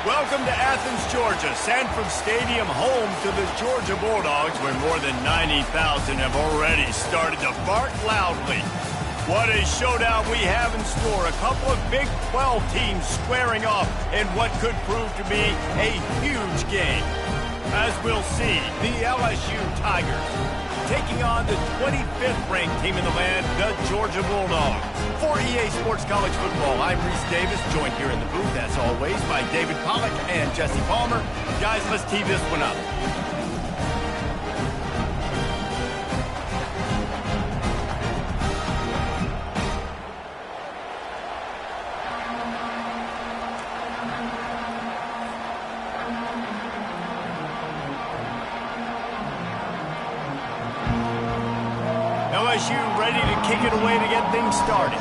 Welcome to Athens, Georgia. Sanford Stadium, home to the Georgia Bulldogs, where more than 90,000 have already started to bark loudly. What a showdown we have in store. A couple of Big 12 teams squaring off in what could prove to be a huge game. As we'll see, the LSU Tigers taking on the 25th ranked team in the land, the Georgia Bulldogs. For EA Sports College Football, I'm Reese Davis, joined here in the booth, as always, by David Pollack and Jesse Palmer. Guys, let's tee this one up. LSU ready to kick it away to get things started.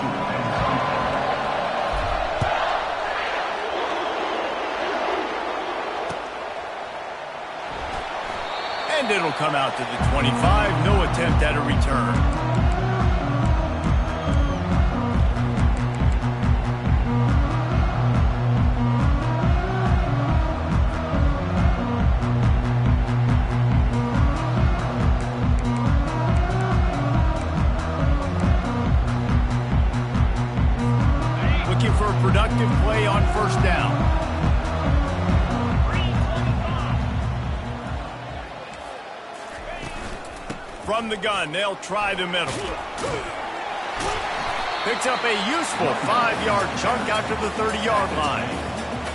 And it'll come out to the 25. No attempt at a return. For a productive play on first down. From the gun, they'll try the middle. Picks up a useful 5-yard chunk out to the 30-yard line.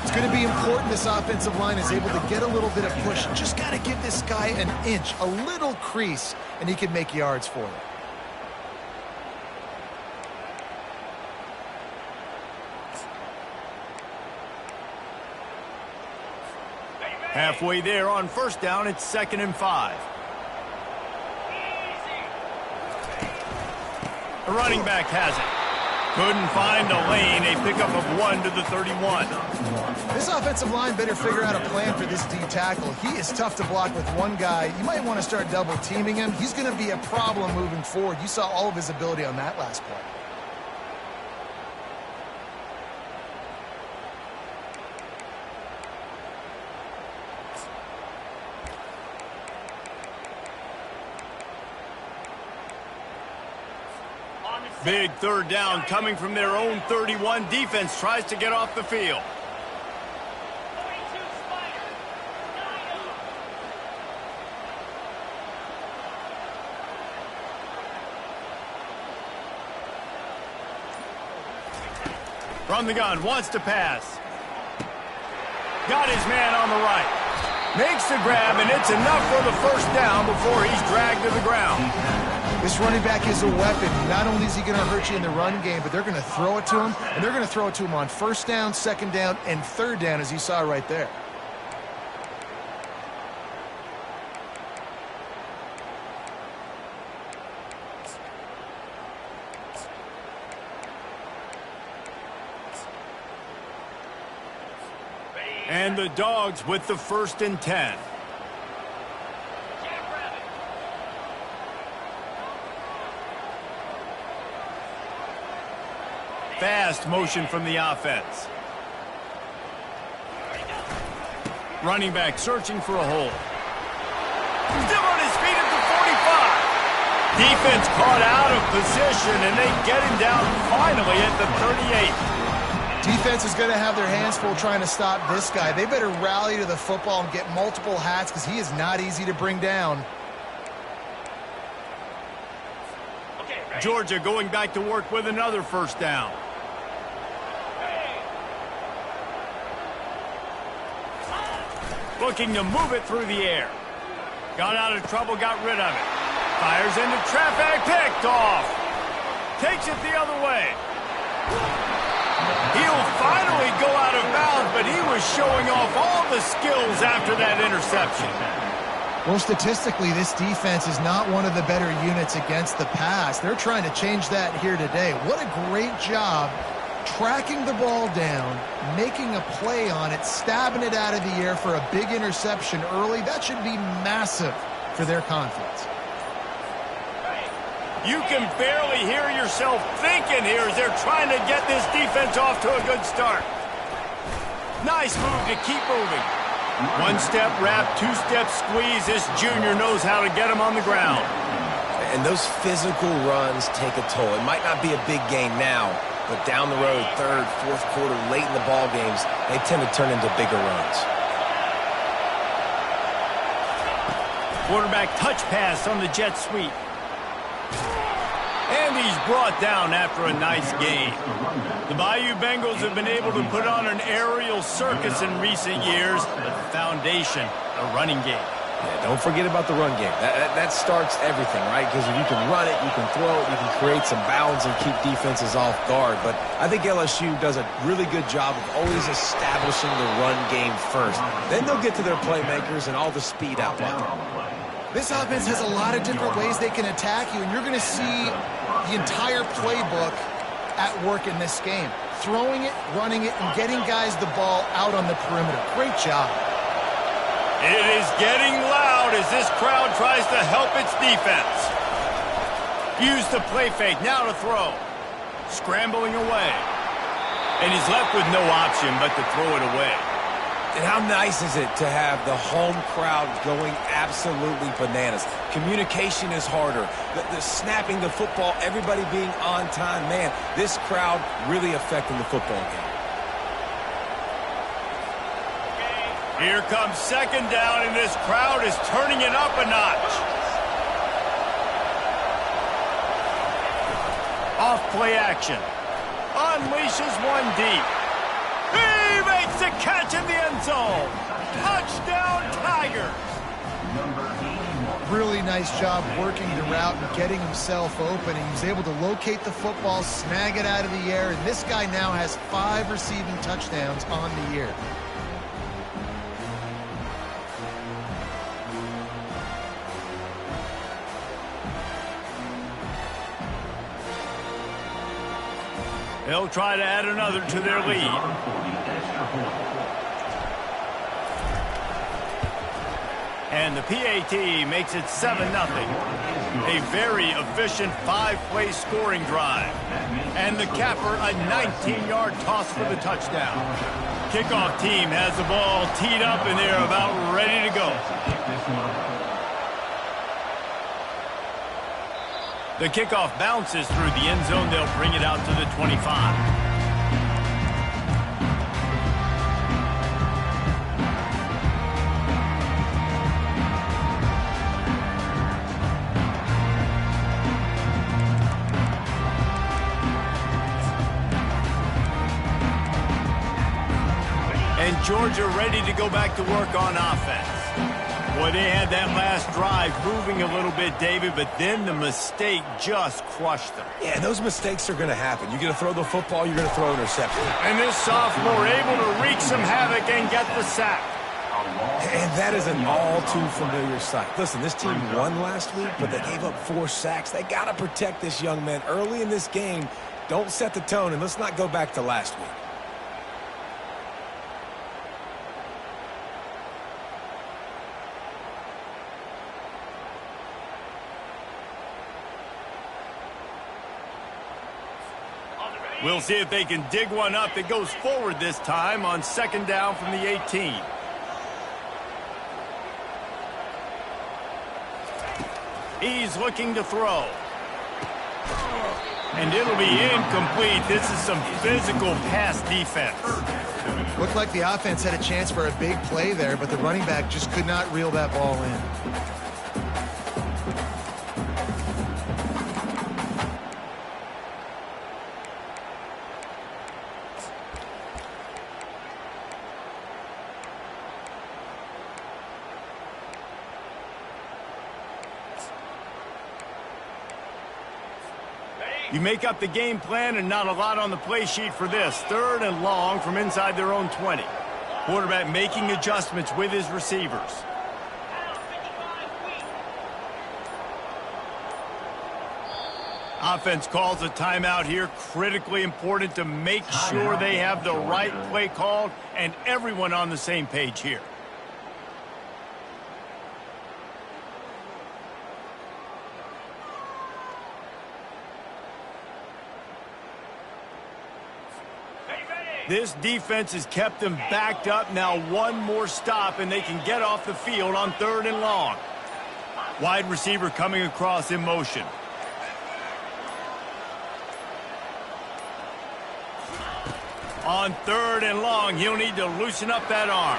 It's going to be important this offensive line is able to get a little bit of push. Just got to give this guy an inch, a little crease, and he can make yards for it. Halfway there on first down, it's 2nd and 5. The running back has it. Couldn't find a lane, a pickup of 1 to the 31. This offensive line better figure out a plan for this D tackle. He is tough to block with one guy. You might want to start double teaming him. He's going to be a problem moving forward. You saw all of his ability on that last play. Big third down coming from their own 31. Defense tries to get off the field. From the gun, wants to pass. Got his man on the right. Makes the grab, and it's enough for the first down before he's dragged to the ground. This running back is a weapon. Not only is he going to hurt you in the run game, but they're going to throw it to him, and they're going to throw it to him on first down, second down, and third down, as you saw right there. And the Dogs with the 1st and 10. Fast motion from the offense. Running back searching for a hole. Still on his feet at the 45. Defense caught out of position, and they get him down finally at the 38. Defense is going to have their hands full trying to stop this guy. They better rally to the football and get multiple hats because he is not easy to bring down. Georgia going back to work with another first down. Looking to move it through the air. Got out of trouble, got rid of it. Fires into traffic, picked off. Takes it the other way. He'll finally go out of bounds, but he was showing off all the skills after that interception. Well, statistically, this defense is not one of the better units against the pass. They're trying to change that here today. What a great job tracking the ball down, making a play on it, stabbing it out of the air for a big interception early. That should be massive for their confidence. You can barely hear yourself thinking here as they're trying to get this defense off to a good start. Nice move to keep moving. One-step wrap, two-step squeeze. This junior knows how to get him on the ground. And those physical runs take a toll. It might not be a big gain now, but down the road, third, fourth quarter, late in the ball games, they tend to turn into bigger runs. Quarterback touch pass on the jet sweep. And he's brought down after a nice gain. The Bayou Bengals have been able to put on an aerial circus in recent years, but the foundation, a running game. Yeah, don't forget about the run game. That starts everything, right? Because if you can run it, you can throw it, you can create some bounds and keep defenses off guard. But I think LSU does a really good job of always establishing the run game first. Then they'll get to their playmakers and all the speed out loud. This offense has a lot of different ways they can attack you, and you're going to see the entire playbook at work in this game. Throwing it, running it, and getting guys the ball out on the perimeter. Great job. It is getting loud as this crowd tries to help its defense. Use the play fake, now to throw. Scrambling away. And he's left with no option but to throw it away. And how nice is it to have the home crowd going absolutely bananas? Communication is harder. The snapping the football, everybody being on time. Man, this crowd really affecting the football game. Here comes second down, and this crowd is turning it up a notch. Off play action. Unleashes one deep. He makes the catch in the end zone. Touchdown, Tigers. Really nice job working the route and getting himself open. He was able to locate the football, snag it out of the air, and this guy now has 5 receiving touchdowns on the year. They'll try to add another to their lead. And the PAT makes it 7-0. A very efficient 5-play scoring drive. And the capper, a 19-yard toss for the touchdown. Kickoff team has the ball teed up, and they're about ready to go. The kickoff bounces through the end zone. They'll bring it out to the 25. And Georgia ready to go back to work on offense. Boy, they had that last drive moving a little bit, David, but then the mistake just crushed them. Yeah, those mistakes are going to happen. You're going to throw the football, you're going to throw an interception. And this sophomore able to wreak some havoc and get the sack. And that is an all-too-familiar sight. Listen, this team won last week, but they gave up 4 sacks. They got to protect this young man early in this game. Don't set the tone, and let's not go back to last week. We'll see if they can dig one up that goes forward this time on second down from the 18. He's looking to throw. And it'll be incomplete. This is some physical pass defense. Looked like the offense had a chance for a big play there, but the running back just could not reel that ball in. You make up the game plan and not a lot on the play sheet for this. 3rd and long from inside their own 20. Quarterback making adjustments with his receivers. Offense calls a timeout here. Critically important to make sure they have the right play called and everyone on the same page here. This defense has kept them backed up. Now one more stop and they can get off the field on 3rd and long. Wide receiver coming across in motion. On 3rd and long, he'll need to loosen up that arm.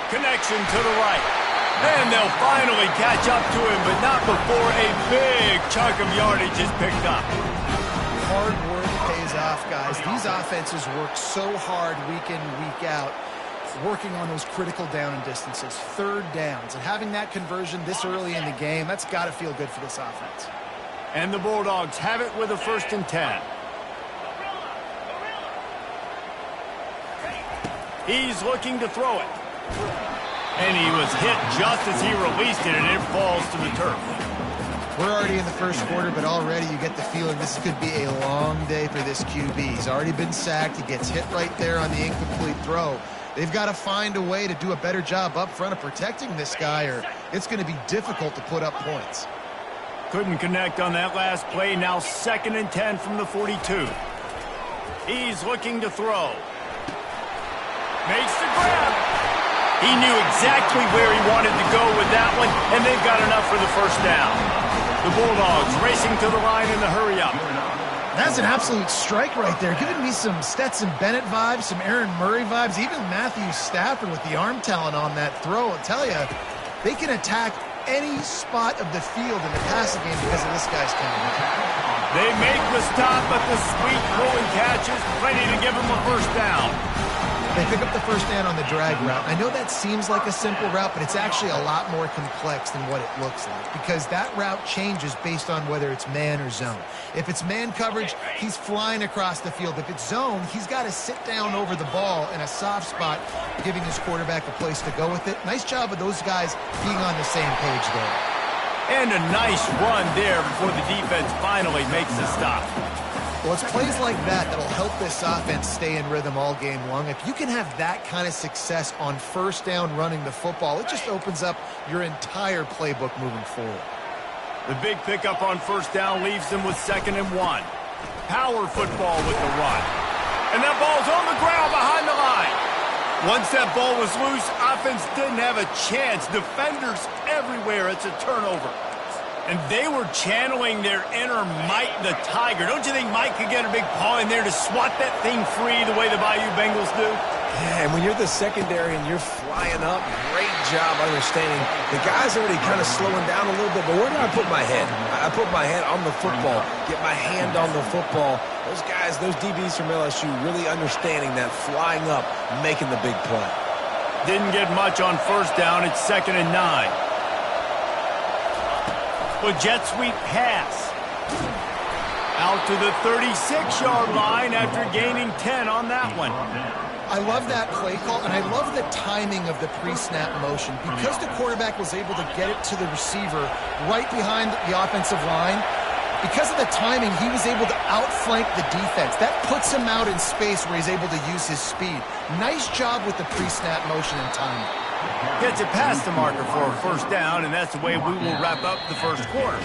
Connection to the right. And they'll finally catch up to him, but not before a big chunk of yardage is picked up. Hard work pays off, guys. These offenses work so hard week in, week out, working on those critical down and distances, 3rd downs. And having that conversion this early in the game, that's got to feel good for this offense. And the Bulldogs have it with a 1st and 10. He's looking to throw it. And he was hit just as he released it, and it falls to the turf. We're already in the 1st quarter, but already you get the feeling this could be a long day for this QB. He's already been sacked. He gets hit right there on the incomplete throw. They've got to find a way to do a better job up front of protecting this guy, or it's going to be difficult to put up points. Couldn't connect on that last play. Now 2nd and 10 from the 42. He's looking to throw. Makes the grab. He knew exactly where he wanted to go with that one, and they've got enough for the 1st down. The Bulldogs racing to the line in the hurry-up. That's an absolute strike right there, giving me some Stetson Bennett vibes, some Aaron Murray vibes, even Matthew Stafford with the arm talent on that throw. I'll tell you, they can attack any spot of the field in the passing game because of this guy's talent. They make the stop, but the sweet throwing catch is plenty to give them a 1st down. They pick up the 1st down on the drag route. I know that seems like a simple route, but it's actually a lot more complex than what it looks like because that route changes based on whether it's man or zone. If it's man coverage, he's flying across the field. If it's zone, he's got to sit down over the ball in a soft spot, giving his quarterback a place to go with it. Nice job of those guys being on the same page there. And a nice run there before the defense finally makes the stop. Well, it's plays like that that'll help this offense stay in rhythm all game long. If you can have that kind of success on 1st down running the football, it just opens up your entire playbook moving forward. The big pickup on 1st down leaves them with 2nd and 1. Power football with the run. And that ball's on the ground behind the line. Once that ball was loose, offense didn't have a chance. Defenders everywhere. It's a turnover. And they were channeling their inner Mike the Tiger. Don't you think Mike could get a big paw in there to swat that thing free the way the Bayou Bengals do? Yeah, and when you're the secondary and you're flying up, great job understanding. The guy's already kind of slowing down a little bit, but where do I put my head? I put my head on the football, get my hand on the football. Those guys, those DBs from LSU really understanding that flying up, making the big play. Didn't get much on 1st down. It's 2nd and 9. A jet sweep pass. Out to the 36-yard line after gaining 10 on that one. I love that play call, and I love the timing of the pre-snap motion. Because the quarterback was able to get it to the receiver right behind the offensive line, because of the timing, he was able to outflank the defense. That puts him out in space where he's able to use his speed. Nice job with the pre-snap motion and timing. Gets it past the marker for a 1st down, and that's the way we will wrap up the 1st quarter.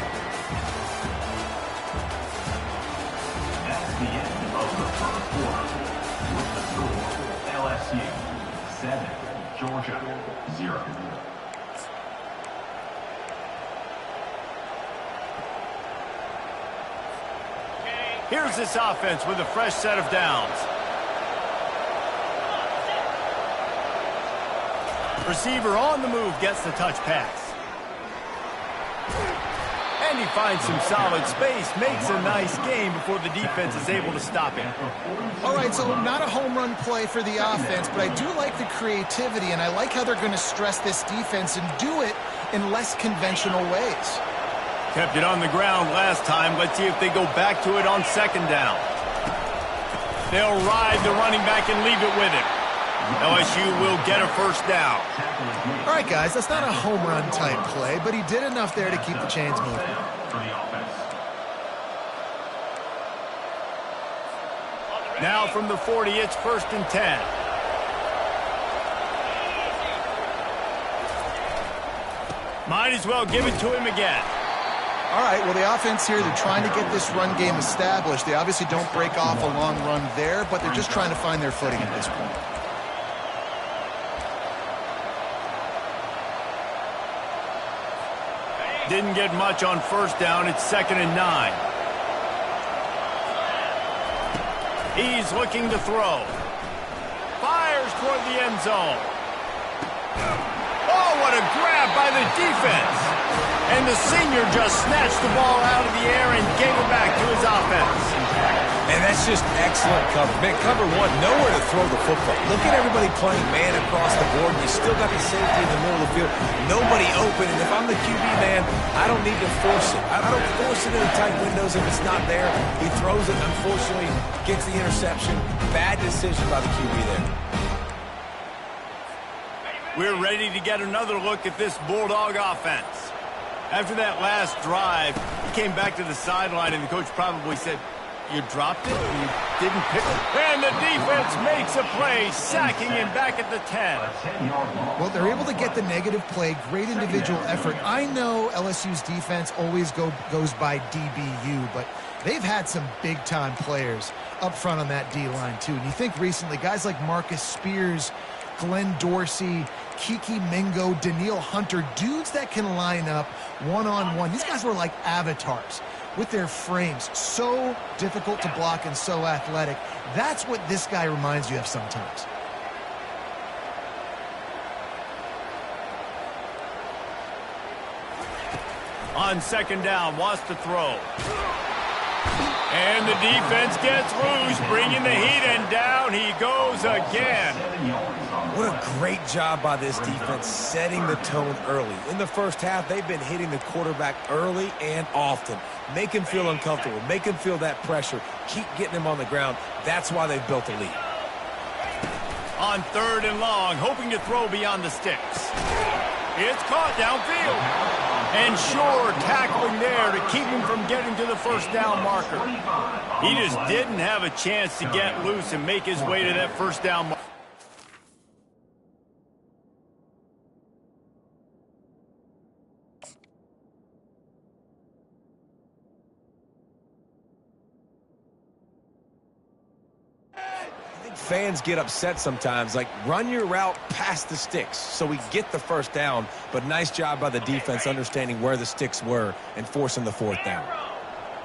That's the end of the 1st quarter. With the score, LSU 7, Georgia 0. Here's this offense with a fresh set of downs. Receiver on the move gets the touch pass. And he finds some solid space, makes a nice game before the defense is able to stop him. All right, so not a home run play for the offense, but I do like the creativity, and I like how they're going to stress this defense and do it in less conventional ways. Kept it on the ground last time. Let's see if they go back to it on second down. They'll ride the running back and leave it with him. LSU will get a first down. All right, guys, that's not a home run type play, but he did enough there to keep the chains moving. Now from the 40, it's 1st and 10. Might as well give it to him again. All right, well, the offense here, they're trying to get this run game established. They obviously don't break off a long run there, but they're just trying to find their footing at this point. Didn't get much on first down. It's 2nd and 9. He's looking to throw. Fires toward the end zone. Oh, what a grab by the defense. And the senior just snatched the ball out of the air and gave it back to his offense. And that's just excellent cover. Man, cover one, nowhere to throw the football. Look at everybody playing man across the board. You still got the safety in the middle of the field. Nobody open. And if I'm the QB, man, I don't need to force it. I don't force it into tight windows if it's not there. He throws it, unfortunately, gets the interception. Bad decision by the QB there. We're ready to get another look at this Bulldog offense. After that last drive, he came back to the sideline, and the coach probably said, "You dropped it? You didn't pick it?" And the defense makes a play, sacking him back at the 10. Well, they're able to get the negative play, great individual effort. I know LSU's defense always goes by DBU, but they've had some big-time players up front on that D-line, too. And you think recently, guys like Marcus Spears, Glenn Dorsey, Kiki Mingo, Daniil Hunter, dudes that can line up one-on-one. These guys were like avatars with their frames. So difficult to block and so athletic. That's what this guy reminds you of sometimes. On second down, wants to throw. And the defense gets loose, bringing the heat, and down he goes again. What a great job by this defense setting the tone early. In the first half, they've been hitting the quarterback early and often. Make him feel uncomfortable. Make him feel that pressure. Keep getting him on the ground. That's why they've built a lead. On 3rd and long, hoping to throw beyond the sticks. It's caught downfield. And sure, tackling there to keep him from getting to the first down marker. He just didn't have a chance to get loose and make his way to that first down marker. Fans get upset sometimes, like run your route past the sticks so we get the first down, but nice job by the defense understanding where the sticks were and forcing the 4th down.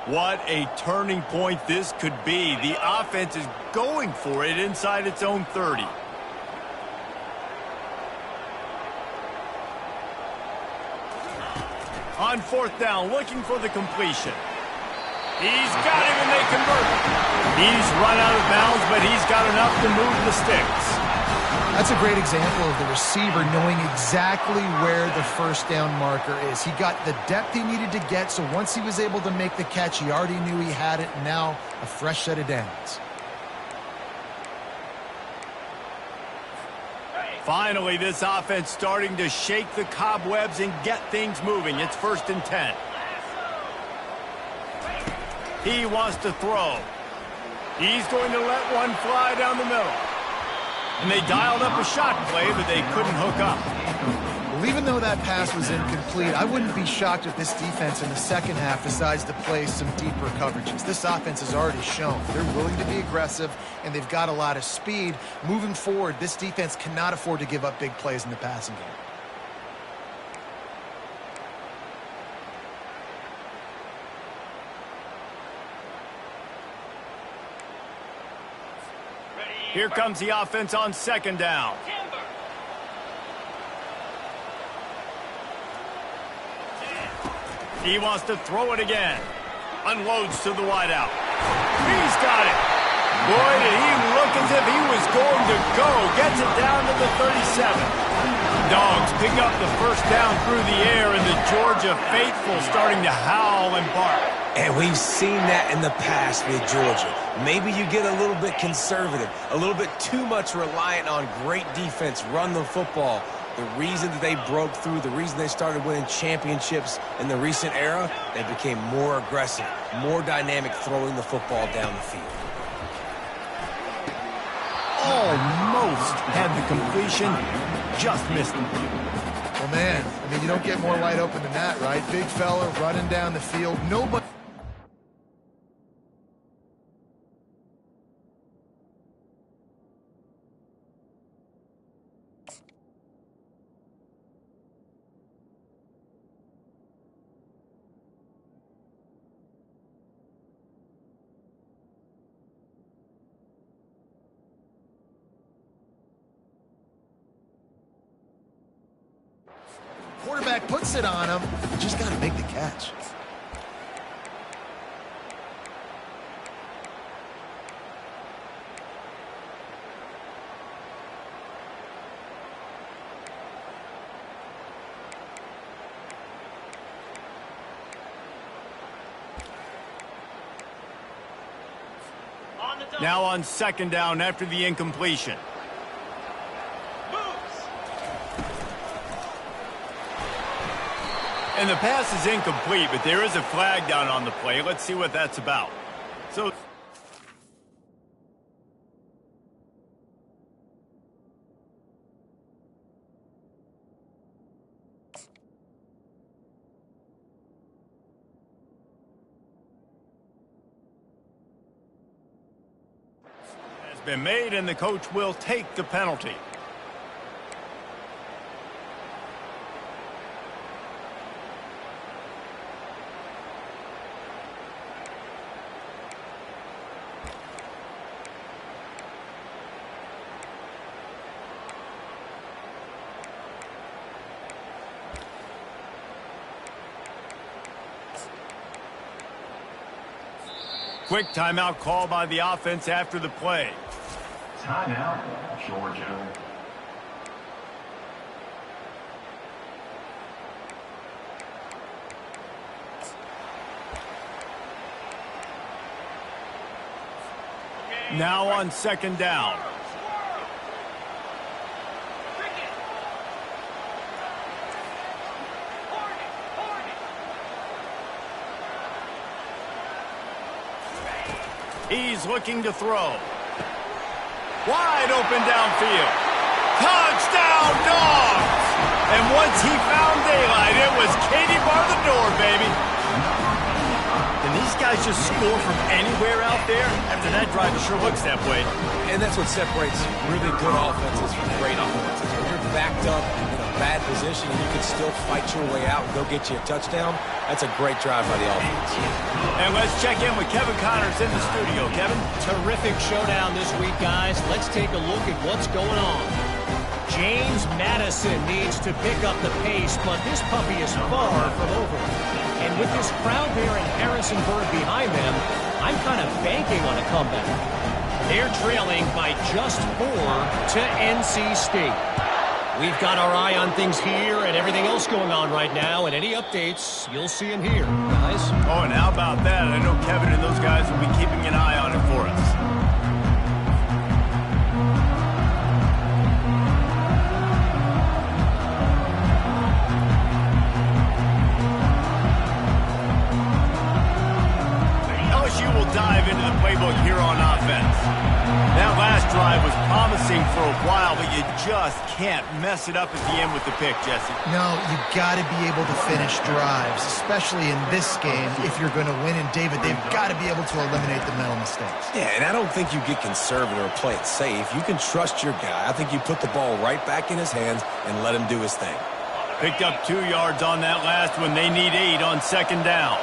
What a turning point this could be. The offense is going for it inside its own 30. On 4th down, looking for the completion. He's got him, and they convert. He's run out of bounds, but he's got enough to move the sticks. That's a great example of the receiver knowing exactly where the first down marker is. He got the depth he needed to get, so once he was able to make the catch, he already knew he had it, and now a fresh set of downs. Finally, this offense starting to shake the cobwebs and get things moving. It's 1st and 10. He wants to throw. He's going to let one fly down the middle. And they dialed up a shot play, but they couldn't hook up. Well, even though that pass was incomplete, I wouldn't be shocked if this defense in the second half decides to play some deeper coverages. This offense has already shown they're willing to be aggressive, and they've got a lot of speed. Moving forward, this defense cannot afford to give up big plays in the passing game. Here comes the offense on second down. He wants to throw it again. Unloads to the wideout. He's got it. Boy, did he look as if he was going to go. Gets it down to the 37. Dogs pick up the first down through the air, and the Georgia faithful starting to howl and bark. And we've seen that in the past with Georgia. Maybe you get a little bit conservative, a little bit too much reliant on great defense, run the football. The reason that they broke through, the reason they started winning championships in the recent era, they became more aggressive, more dynamic throwing the football down the field. Almost had the completion, just missed it. Well, man, I mean, you don't get more wide open than that, right? Big fella running down the field. Nobody. Quarterback puts it on him. Just got to make the catch. Now on second down after the incompletion. And the pass is incomplete, but there is a flag down on the play. Let's see what that's about. So has been made, and the coach will take the penalty. Quick timeout call by the offense after the play. Timeout, Georgia. Now on second down. He's looking to throw. Wide open downfield. Touchdown, Dogs! And once he found daylight, it was Katie bar the door, baby. Can these guys just score from anywhere out there? After that drive, it sure looks that way. And that's what separates really good offenses from great offenses. When you're backed up in a bad position and you can still fight your way out and go get you a touchdown, that's a great drive by the offense. And let's check in with Kevin Connors in the studio. Kevin? Terrific showdown this week, guys. Let's take a look at what's going on. James Madison needs to pick up the pace, but this puppy is far from over. And with this crowd there in Harrisonburg behind them, I'm kind of banking on a comeback. They're trailing by just 4 to NC State. We've got our eye on things here and everything else going on right now, and any updates, you'll see them here, guys. Oh, and how about that? I know Kevin and those guys will be keeping an eye on it for us. LSU will dive into the playbook here on offense. That last drive was promising for a while, but you just can't mess it up at the end with the pick, Jesse. No, you got to be able to finish drives, especially in this game. If you're going to win, and David, they've got to be able to eliminate the mental mistakes. Yeah, and I don't think you get conservative or play it safe. You can trust your guy. I think you put the ball right back in his hands and let him do his thing. Picked up 2 yards on that last one. They need 8 on second down.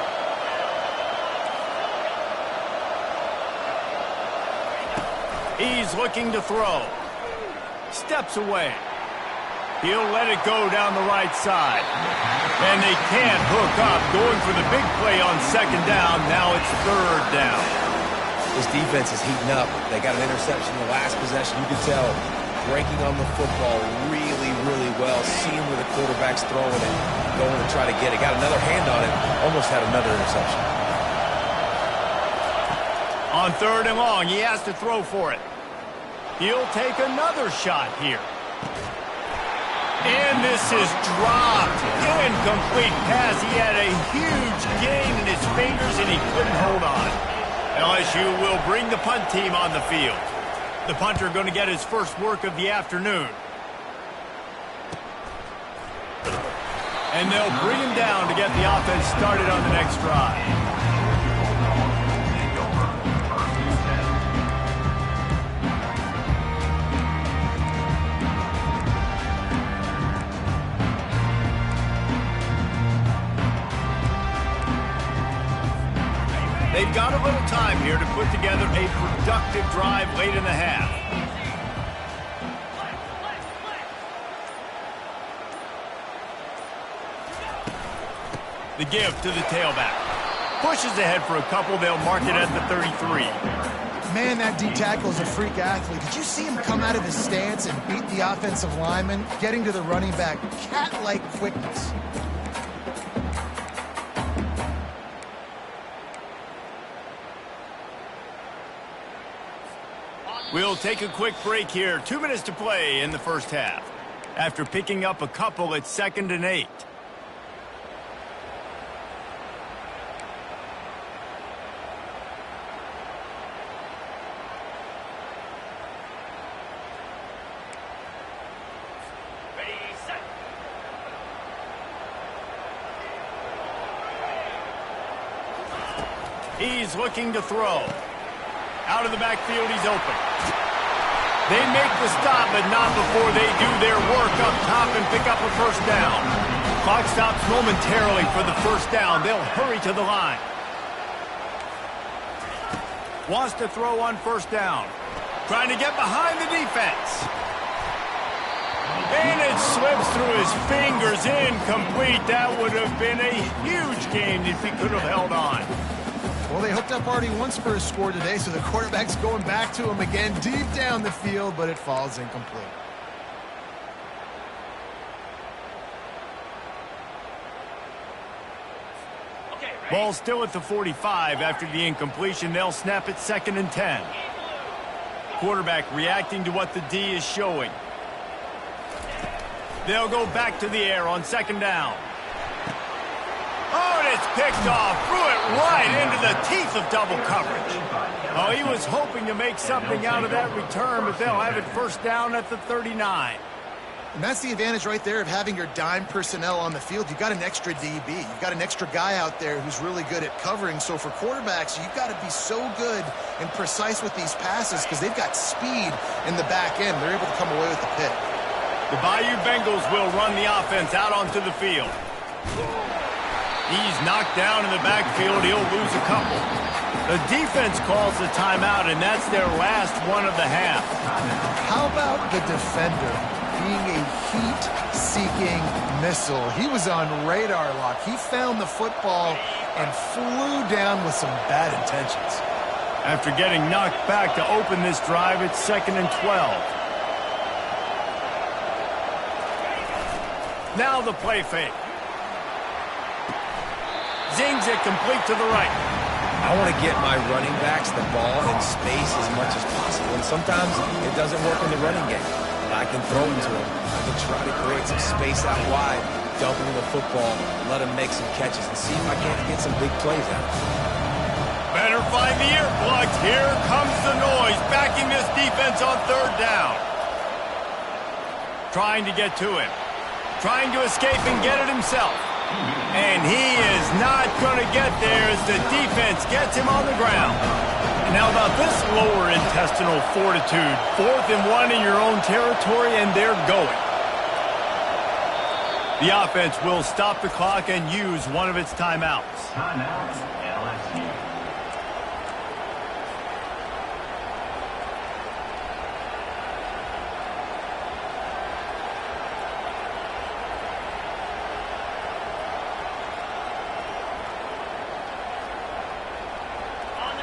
He's looking to throw. Steps away. He'll let it go down the right side. And they can't hook up. Going for the big play on second down. Now it's third down. This defense is heating up. They got an interception in the last possession. You could tell breaking on the football really, really well, seeing where the quarterback's throwing it, going to try to get it. Got another hand on it, almost had another interception. On 3rd and long, he has to throw for it. He'll take another shot here. And this is dropped. Incomplete pass. He had a huge gain in his fingers, and he couldn't hold on. LSU will bring the punt team on the field. The punter going to get his first work of the afternoon. And they'll bring him down to get the offense started on the next drive. They've got a little time here to put together a productive drive late in the half. The give to the tailback. Pushes ahead for a couple. They'll mark it at the 33. Man, that D tackle is a freak athlete. Did you see him come out of his stance and beat the offensive lineman, getting to the running back? Cat-like quickness. We'll take a quick break here. 2 minutes to play in the first half. After picking up a couple, it's 2nd and 8. He's looking to throw. Out of the backfield, he's open. They make the stop, but not before they do their work up top and pick up a first down. Clock stops momentarily for the first down. They'll hurry to the line. Wants to throw on first down. Trying to get behind the defense. And it slips through his fingers. Incomplete. That would have been a huge gain if he could have held on. Well, they hooked up already once for a score today, so the quarterback's going back to him again deep down the field, but it falls incomplete. Ball still at the 45 after the incompletion. They'll snap it 2nd and 10. Quarterback reacting to what the D is showing. They'll go back to the air on 2nd down. Oh, and it's picked off. Threw it right into the teeth of double coverage. Oh, he was hoping to make something out of that return, but they'll have it first down at the 39. And that's the advantage right there of having your dime personnel on the field. You've got an extra DB. You've got an extra guy out there who's really good at covering. So for quarterbacks, you've got to be so good and precise with these passes because they've got speed in the back end. They're able to come away with the pick. The Bayou Bengals will run the offense out onto the field. He's knocked down in the backfield. He'll lose a couple. The defense calls the timeout, and that's their last one of the half. How about the defender being a heat-seeking missile? He was on radar lock. He found the football and flew down with some bad intentions. After getting knocked back to open this drive, it's 2nd and 12. Now the play fake. Zings it complete to the right. I want to get my running backs the ball in space as much as possible. And sometimes it doesn't work in the running game. But I can throw it to him. I can try to create some space out wide, dump him the football, let him make some catches, and see if I can't get some big plays out of him. Better find the earplugs. Here comes the noise, backing this defense on 3rd down. Trying to get to him. Trying to escape and get it himself. And he is not going to get there as the defense gets him on the ground. Now about this lower intestinal fortitude. 4th and 1 in your own territory, and they're going. The offense will stop the clock and use one of its timeouts. Timeout, LSU.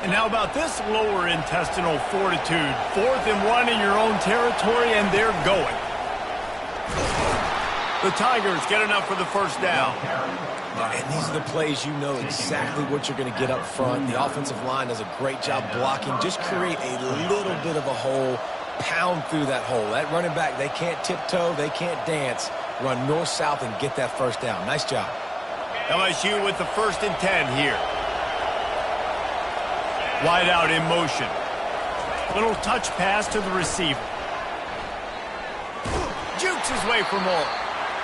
And now about this lower intestinal fortitude. 4th and 1 in your own territory, and they're going. The Tigers get enough for the first down. And these are the plays you know exactly what you're going to get up front. The offensive line does a great job blocking. Just create a little bit of a hole, pound through that hole. That running back, they can't tiptoe, they can't dance. Run north-south and get that first down. Nice job. LSU with the 1st and 10 here. Wide out in motion. Little touch pass to the receiver. Jukes his way from all.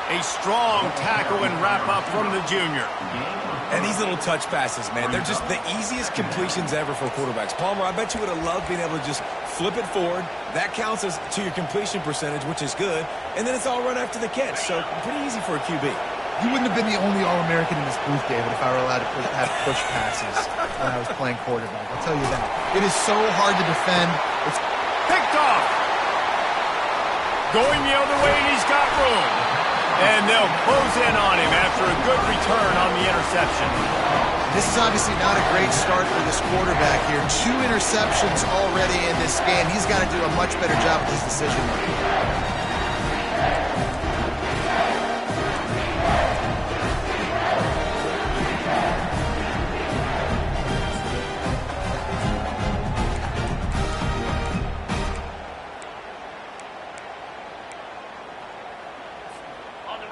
A strong tackle and wrap-up from the junior. And these little touch passes, man, they're just the easiest completions ever for quarterbacks. Palmer, I bet you would have loved being able to just flip it forward. That counts as to your completion percentage, which is good. And then it's all run after the catch, so pretty easy for a QB. You wouldn't have been the only All-American in this booth, David, if I were allowed to have push passes when I was playing quarterback. I'll tell you that. It is so hard to defend. It's picked off. Going the other way, and he's got room. And they'll close in on him after a good return on the interception. This is obviously not a great start for this quarterback here. 2 interceptions already in this game. He's got to do a much better job with his decision making.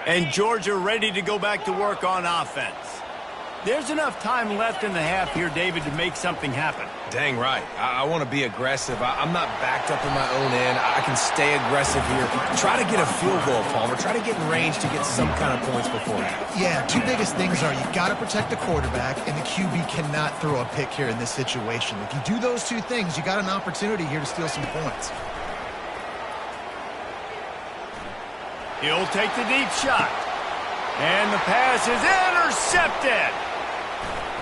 And Georgia ready to go back to work on offense. There's enough time left in the half here, David, to make something happen. Dang right. I want to be aggressive. I'm not backed up in my own end. I can stay aggressive here. Try to get a field goal, Palmer. Try to get in range to get some kind of points before half. Yeah, 2 biggest things are you got to protect the quarterback, and the QB cannot throw a pick here in this situation. If you do those 2 things, you got an opportunity here to steal some points. He'll take the deep shot. And the pass is intercepted.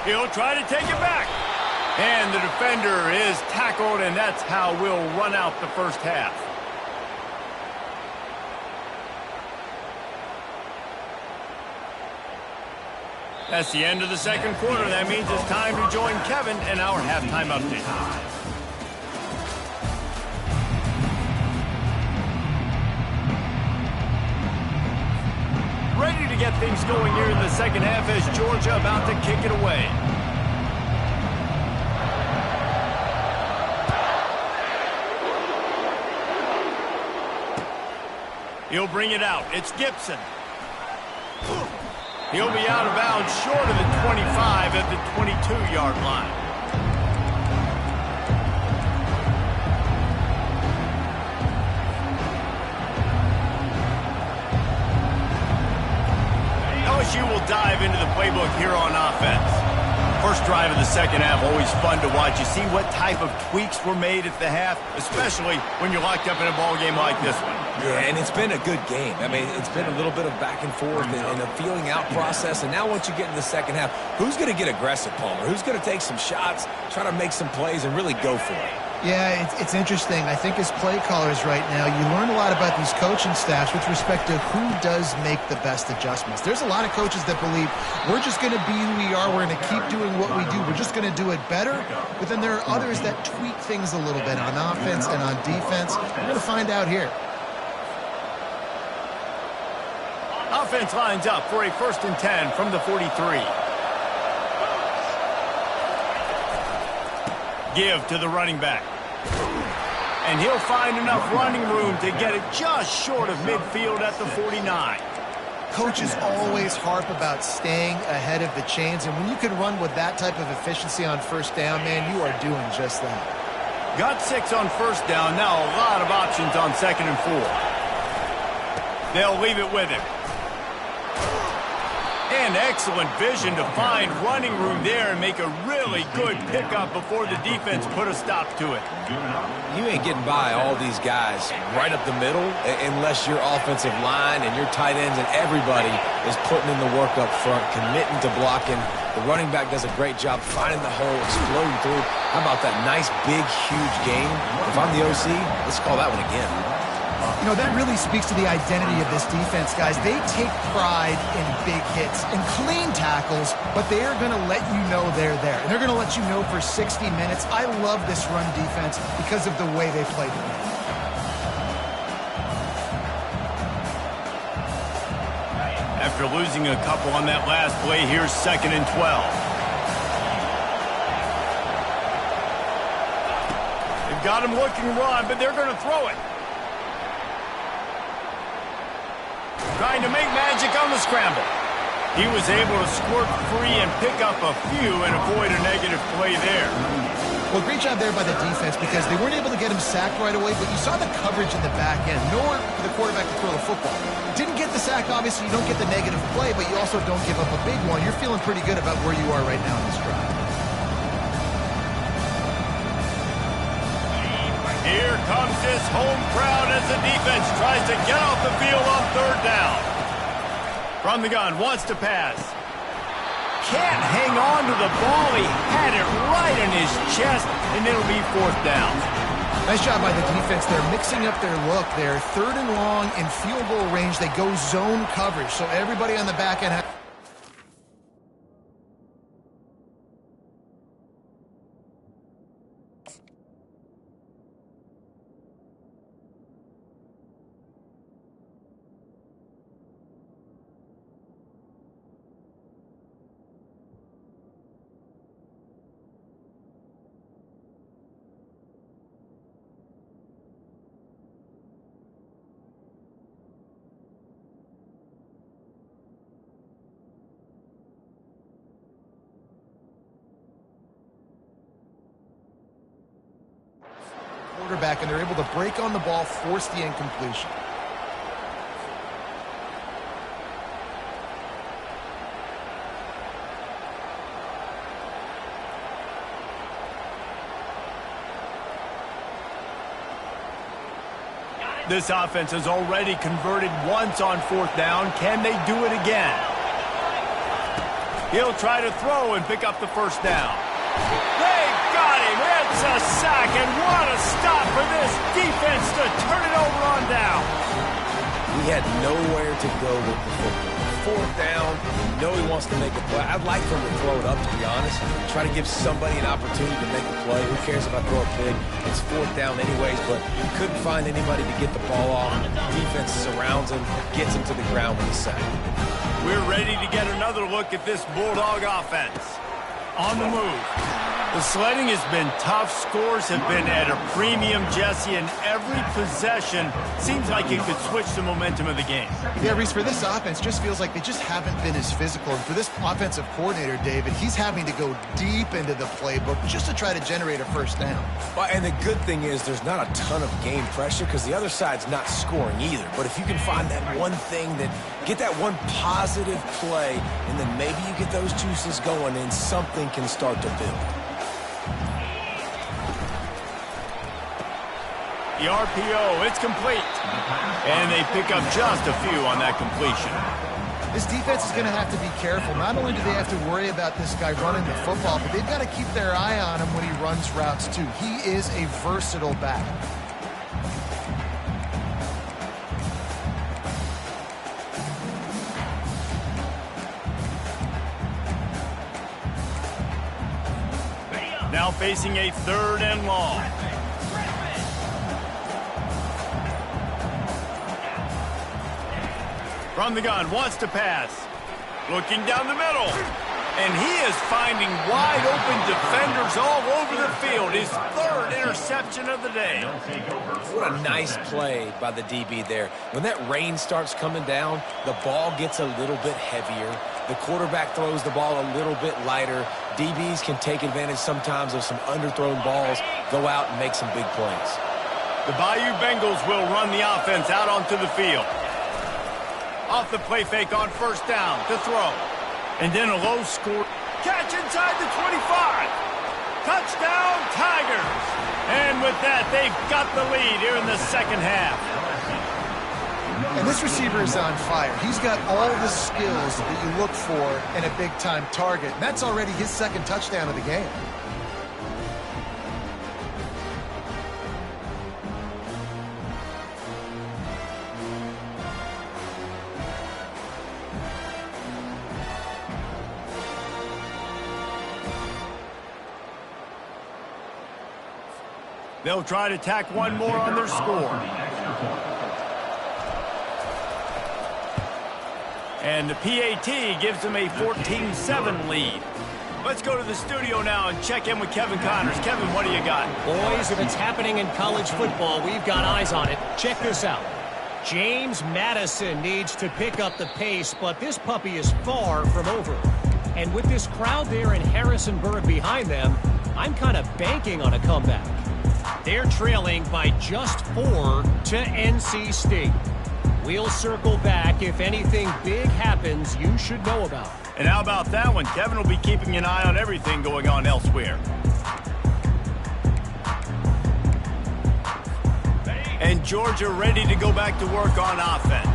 He'll try to take it back. And the defender is tackled, and that's how we'll run out the first half. That's the end of the second quarter. That means it's time to join Kevin in our halftime update. Ready to get things going here in the second half as Georgia about to kick it away. He'll bring it out. It's Gibson. He'll be out of bounds short of the 25 at the 22-yard line. LSU will dive into the playbook here on offense. First drive of the second half, always fun to watch. You see what type of tweaks were made at the half, especially when you're locked up in a ball game like this one. Yeah, and it's been a good game. I mean, it's been a little bit of back and forth and a feeling out process. And now once you get in the second half, who's going to get aggressive, Palmer? Who's going to take some shots, try to make some plays, and really go for it? Yeah, it's interesting. I think as play callers right now, you learn a lot about these coaching staffs with respect to who does make the best adjustments. There's a lot of coaches that believe we're just going to be who we are. We're going to keep doing what we do. We're just going to do it better. But then there are others that tweak things a little bit on offense and on defense. We're going to find out here. Offense lines up for a 1st and 10 from the 43. Give to the running back. And he'll find enough running room to get it just short of midfield at the 49. Coaches always harp about staying ahead of the chains, and when you can run with that type of efficiency on first down, man, you are doing just that. Got 6 on first down. Now a lot of options on 2nd and 4. They'll leave it with him. And excellent vision to find running room there and make a really good pickup before the defense put a stop to it. You ain't getting by all these guys right up the middle unless your offensive line and your tight ends and everybody is putting in the work up front, committing to blocking. The running back does a great job finding the hole, exploding through. How about that nice, big, huge game? If I'm the OC, let's call that one again. You know, that really speaks to the identity of this defense, guys. They take pride in big hits and clean tackles, but they are going to let you know they're there. And they're going to let you know for 60 minutes. I love this run defense because of the way they play the game. after losing a couple on that last play. Here's 2nd and 12. They've got him looking to run, but they're going to throw it. Trying to make magic on the scramble. He was able to squirt free and pick up a few and avoid a negative play there. Well, great job there by the defense because they weren't able to get him sacked right away, but you saw the coverage in the back end. Nowhere for the quarterback to throw the football. Didn't get the sack, obviously. You don't get the negative play, but you also don't give up a big one. You're feeling pretty good about where you are right now in this drive. Here comes this home crowd as the defense tries to get off the field on 3rd down. From the gun, wants to pass. Can't hang on to the ball. He had it right in his chest, and it'll be 4th down. Nice job by the defense there, mixing up their look there. 3rd and long in field goal range. They go zone coverage, so everybody on the back end has... quarterback, and they're able to break on the ball, force the incompletion. This offense has already converted once on 4th down. Can they do it again? He'll try to throw and pick up the 1st down. They got him. It's a sack, and what a stop for this defense to turn it over on down. He had nowhere to go with the football. 4th down, you know he wants to make a play. I'd like for him to throw it up, to be honest. Try to give somebody an opportunity to make a play. Who cares if I throw it big? It's 4th down anyways, but he couldn't find anybody to get the ball off. Defense surrounds him, gets him to the ground with a sack. We're ready to get another look at this Bulldog offense. On the move. The sledding has been tough. Scores have been at a premium, Jesse, and every possession seems like it could switch the momentum of the game. Yeah, Reese, for this offense, just feels like they just haven't been as physical. And for this offensive coordinator, David, he's having to go deep into the playbook just to try to generate a 1st down. Well, and the good thing is there's not a ton of game pressure because the other side's not scoring either. But if you can find that one thing, get that one positive play, and then maybe you get those juices going and something can start to build. The RPO, it's complete. And they pick up just a few on that completion. This defense is going to have to be careful. Not only do they have to worry about this guy running the football, but they've got to keep their eye on him when he runs routes too. He is a versatile back. Now facing a 3rd and long. From the gun, wants to pass. Looking down the middle. And he is finding wide open defenders all over the field. His 3rd interception of the day. What a nice play by the DB there. When that rain starts coming down, the ball gets a little bit heavier. The quarterback throws the ball a little bit lighter. DBs can take advantage sometimes of some underthrown balls, go out and make some big plays. The Bayou Bengals will run the offense out onto the field. Off the play fake on 1st down to throw. And then a low score. Catch inside the 25. Touchdown, Tigers. And with that, they've got the lead here in the 2nd half. And this receiver is on fire. He's got all the skills that you look for in a big-time target. And that's already his 2nd touchdown of the game. They'll try to tack one more on their score. And the PAT gives them a 14-7 lead. Let's go to the studio now and check in with Kevin Connors. Kevin, what do you got? Boys, if it's happening in college football, we've got eyes on it. Check this out. James Madison needs to pick up the pace, but this puppy is far from over. And with this crowd there in Harrisonburg behind them, I'm kind of banking on a comeback. They're trailing by just 4 to NC State. We'll circle back if anything big happens you should know about. And how about that one? Kevin will be keeping an eye on everything going on elsewhere. And Georgia ready to go back to work on offense.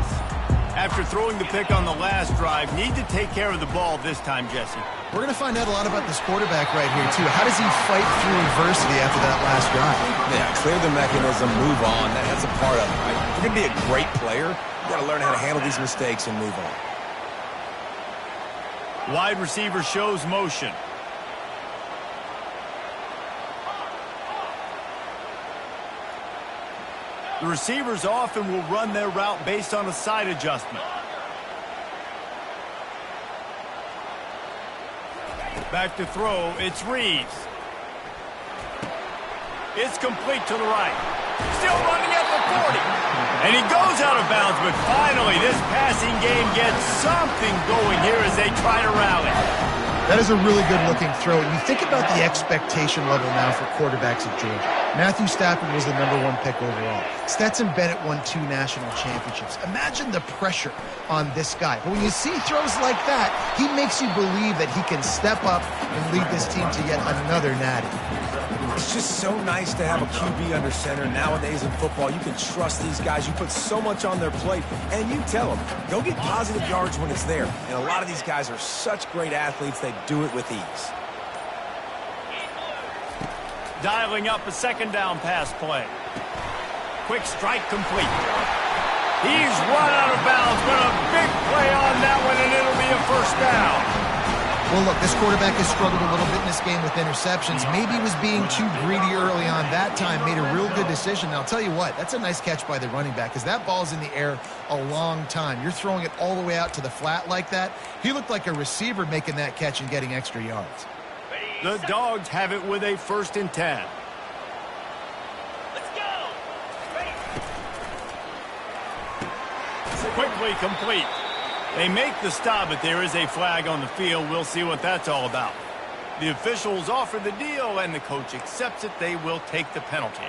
After throwing the pick on the last drive, need to take care of the ball this time, Jesse. We're going to find out a lot about this quarterback right here, too. How does he fight through adversity after that last drive? Yeah, clear the mechanism, move on. That's a part of it, right? If you're going to be a great player, you got to learn how to handle these mistakes and move on. Wide receiver shows motion. The receivers often will run their route based on a side adjustment. Back to throw, it's Reeves. It's complete to the right. Still running at the 40. And he goes out of bounds, but finally this passing game gets something going here as they try to rally. That is a really good-looking throw. And you think about the expectation level now for quarterbacks at Georgia. Matthew Stafford was the #1 pick overall. Stetson Bennett won 2 national championships. Imagine the pressure on this guy. But when you see throws like that, he makes you believe that he can step up and lead this team to yet another natty. It's just so nice to have a QB under center. Nowadays in football, you can trust these guys. You put so much on their plate, and you tell them, go get positive yards when it's there. And a lot of these guys are such great athletes, they do it with ease. Dialing up a second down pass play. Quick strike complete. He's run out of bounds, but a big play on that one, and it'll be a first down. Well, look, this quarterback has struggled a little bit in this game with interceptions. Maybe he was being too greedy early on that time, made a real good decision. Now, I'll tell you what, that's a nice catch by the running back because that ball's in the air a long time. You're throwing it all the way out to the flat like that. He looked like a receiver making that catch and getting extra yards. The Dogs have it with a 1st and 10. Let's go! Quickly complete. They make the stop, but there is a flag on the field. We'll see what that's all about. The officials offer the deal, and the coach accepts it. They will take the penalty.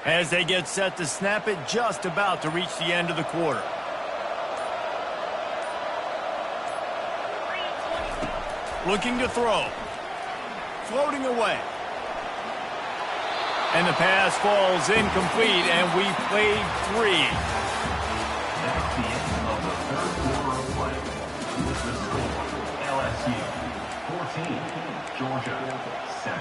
As they get set to snap it, just about to reach the end of the quarter. Looking to throw. Floating away. And the pass falls incomplete, and we played 3. That's the end of the 3rd quarter of play. With the score, LSU 14, Georgia 7.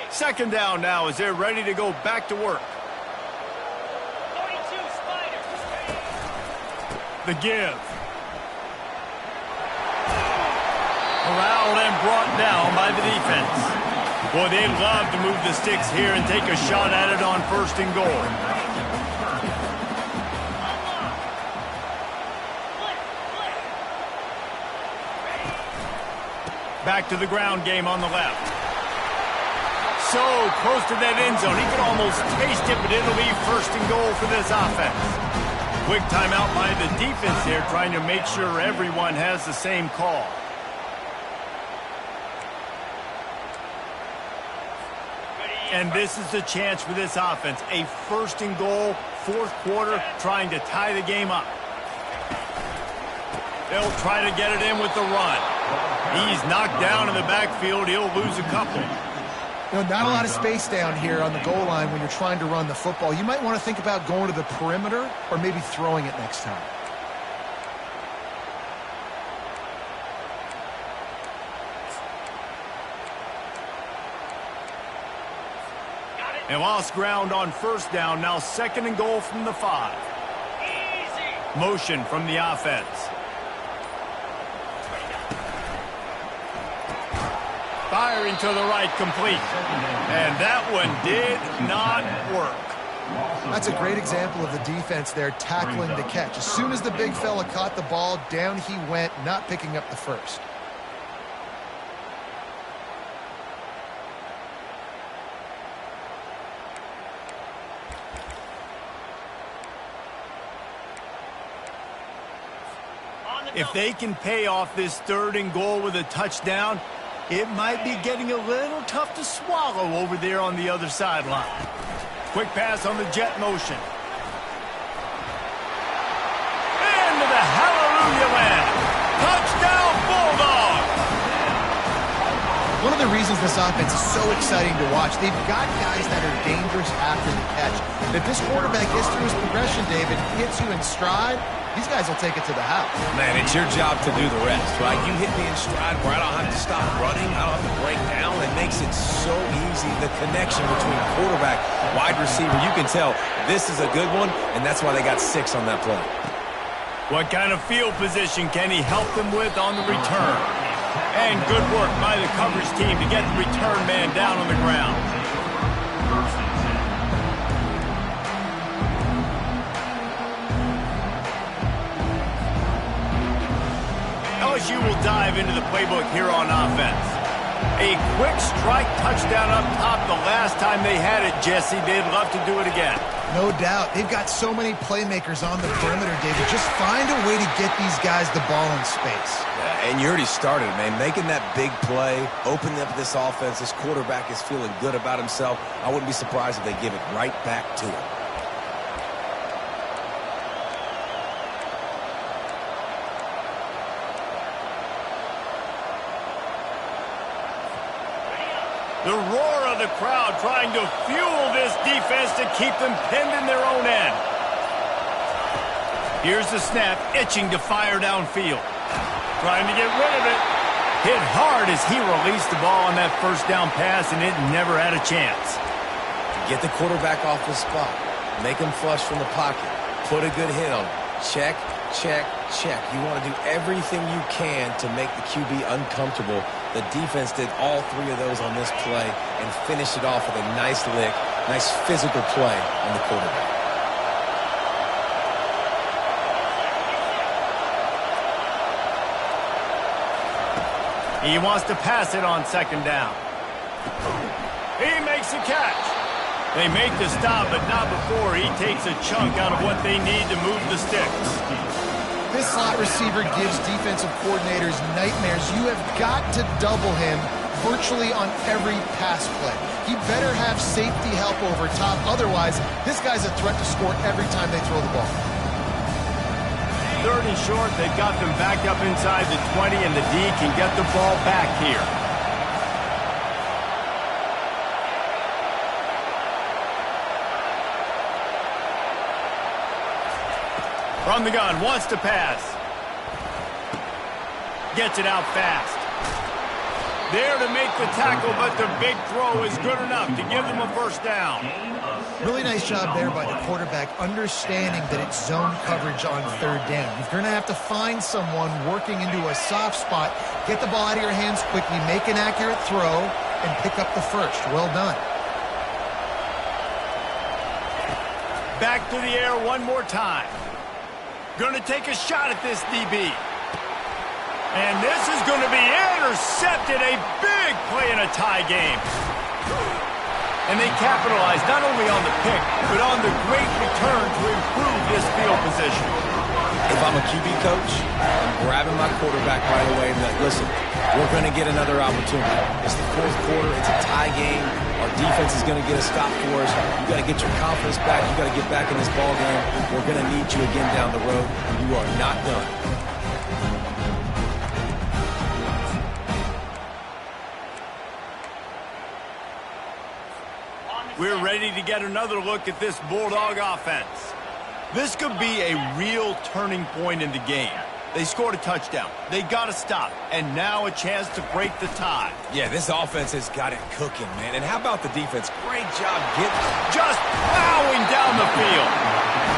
Second down now as they're ready to go back to work. 42 Spiders. The give. Corralled and brought down by the defense. Boy, they'd love to move the sticks here and take a shot at it on 1st and goal. Back to the ground game on the left. So close to that end zone. He could almost taste it, but it'll be 1st and goal for this offense. Quick timeout by the defense there, trying to make sure everyone has the same call. And this is the chance for this offense. A 1st and goal, 4th quarter, trying to tie the game up. They'll try to get it in with the run. He's knocked down in the backfield. He'll lose a couple. You know, not a lot of space down here on the goal line when you're trying to run the football. You might want to think about going to the perimeter or maybe throwing it next time. They lost ground on first down. Now 2nd and goal from the 5. Motion from the offense. Firing to the right, complete. And that one did not work. That's a great example of the defense there tackling the catch. As soon as the big fella caught the ball, down he went, not picking up the first. If they can pay off this 3rd and goal with a touchdown, it might be getting a little tough to swallow over there on the other sideline. Quick pass on the jet motion. Into the hallelujah land. Touchdown Bulldogs! One of the reasons this offense is so exciting to watch, they've got guys that are dangerous after the catch. If this quarterback gets through his progression, David, hits you in stride, these guys will take it to the house. Man, it's your job to do the rest, right? You hit me in stride where I don't have to stop running. I don't have to break down. It makes it so easy. The connection between quarterback, wide receiver, you can tell this is a good one, and that's why they got 6 on that play. What kind of field position can he help them with on the return? And good work by the coverage team to get the return man down on the ground. LSU will dive into the playbook here on offense. A quick strike touchdown up top the last time they had it, Jesse. They'd love to do it again. No doubt. They've got so many playmakers on the perimeter, David. Just find a way to get these guys the ball in space. Yeah, and you already started, man. Making that big play, opening up this offense. This quarterback is feeling good about himself. I wouldn't be surprised if they give it right back to him. The roar of the crowd trying to fuel this defense to keep them pinned in their own end. Here's the snap, itching to fire downfield. Trying to get rid of it. Hit hard as he released the ball on that first down pass, and it never had a chance. Get the quarterback off the spot. Make him flush from the pocket. Put a good hit on him. Check, check, check. You want to do everything you can to make the QB uncomfortable. The defense did all 3 of those on this play and finished it off with a nice lick, nice physical play on the quarterback. He wants to pass it on 2nd down. He makes a catch. They make the stop, but not before he takes a chunk out of what they need to move the sticks. This slot receiver gives defensive coordinators nightmares. You have got to double him virtually on every pass play. He better have safety help over top. Otherwise, this guy's a threat to score every time they throw the ball. 3rd and short, they've got them backed up inside the 20, and the D can get the ball back here. From the gun, wants to pass. Gets it out fast. There to make the tackle, but the big throw is good enough to give them a first down. Really nice job there by the quarterback, understanding that it's zone coverage on 3rd down. You're going to have to find someone working into a soft spot, get the ball out of your hands quickly, make an accurate throw, and pick up the first. Well done. Back to the air one more time. Going to take a shot at this DB. And this is going to be intercepted. A big play in a tie game. And they capitalized not only on the pick, but on the great return to improve this field position. If I'm a QB coach, I'm grabbing my quarterback right away and like, listen, we're going to get another opportunity. It's the 4th quarter. It's a tie game. Our defense is going to get a stop for us. You got to get your confidence back. You got to get back in this ball game. We're going to need you again down the road. You are not done. We're ready to get another look at this Bulldog offense. This could be a real turning point in the game. They scored a touchdown. They got to stop. And now a chance to break the tie. Yeah, this offense has got it cooking, man. And how about the defense? Great job getting just plowing down the field.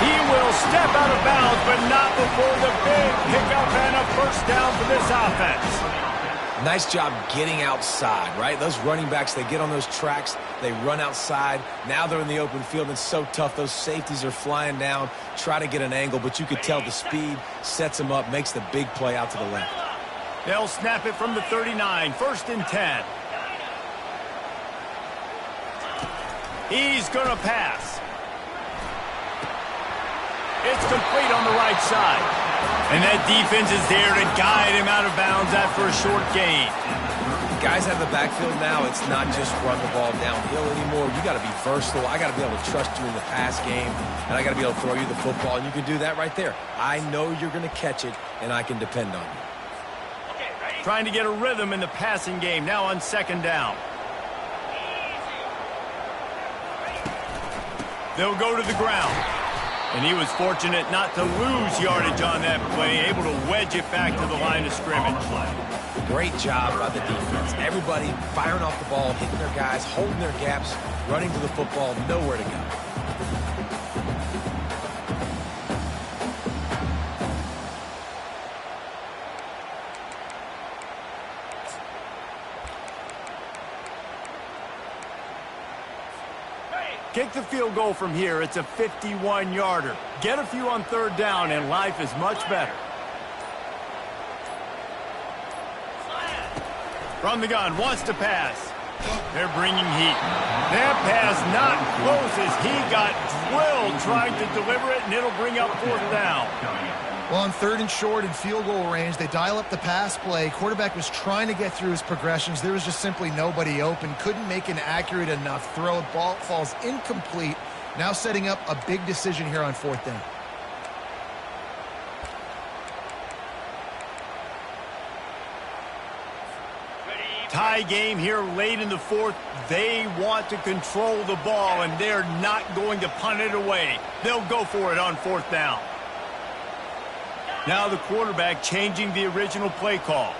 He will step out of bounds, but not before the big pickup and a first down for this offense. Nice job getting outside, right? Those running backs, they get on those tracks, they run outside. Now they're in the open field. It's so tough. Those safeties are flying down, try to get an angle, but you could tell the speed sets them up, makes the big play out to the left. They'll snap it from the 39, 1st and 10. He's going to pass. It's complete on the right side. And that defense is there to guide him out of bounds after a short gain. Guys have the backfield now. It's not just run the ball downhill anymore. You got to be versatile. I got to be able to trust you in the pass game, and I got to be able to throw you the football, and you can do that right there. I know you're going to catch it, and I can depend on you. Trying to get a rhythm in the passing game now on 2nd down. They'll go to the ground. And he was fortunate not to lose yardage on that play, able to wedge it back to the line of scrimmage. Great job by the defense. Everybody firing off the ball, hitting their guys, holding their gaps, running to the football, nowhere to go. Kick the field goal from here. It's a 51-yarder. Get a few on 3rd down, and life is much better. From the gun, wants to pass. They're bringing heat. That pass not close as he got drilled trying to deliver it, and it'll bring up 4th down. Well, on 3rd and short and field goal range, they dial up the pass play. Quarterback was trying to get through his progressions. There was just simply nobody open. Couldn't make an accurate enough throw. Ball falls incomplete. Now setting up a big decision here on 4th down. Tie game here late in the 4th. They want to control the ball, and they're not going to punt it away. They'll go for it on 4th down. Now the quarterback changing the original play call.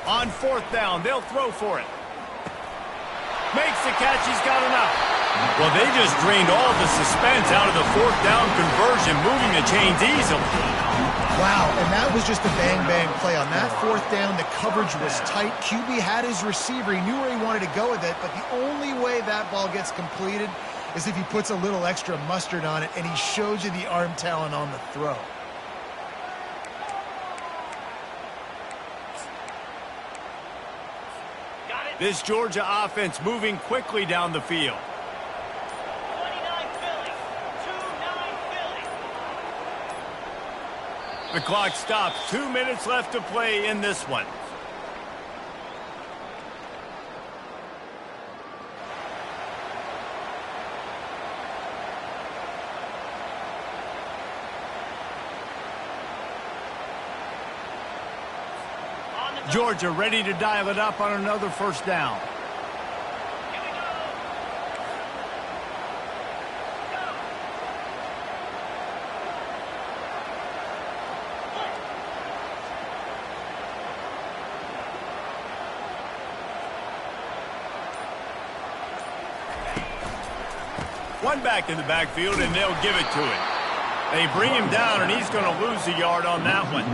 On 4th down, they'll throw for it. Makes the catch, he's got enough. Well, they just drained all the suspense out of the 4th down conversion, moving the chains easily. Wow, and that was just a bang-bang play. On that 4th down, the coverage was tight. QB had his receiver. He knew where he wanted to go with it, but the only way that ball gets completed is if he puts a little extra mustard on it, and he shows you the arm talent on the throw. This Georgia offense moving quickly down the field. The clock stops. 2 minutes left to play in this one. Georgia ready to dial it up on another 1st down. One back in the backfield, and they'll give it to him. They bring him down, and he's going to lose a yard on that one.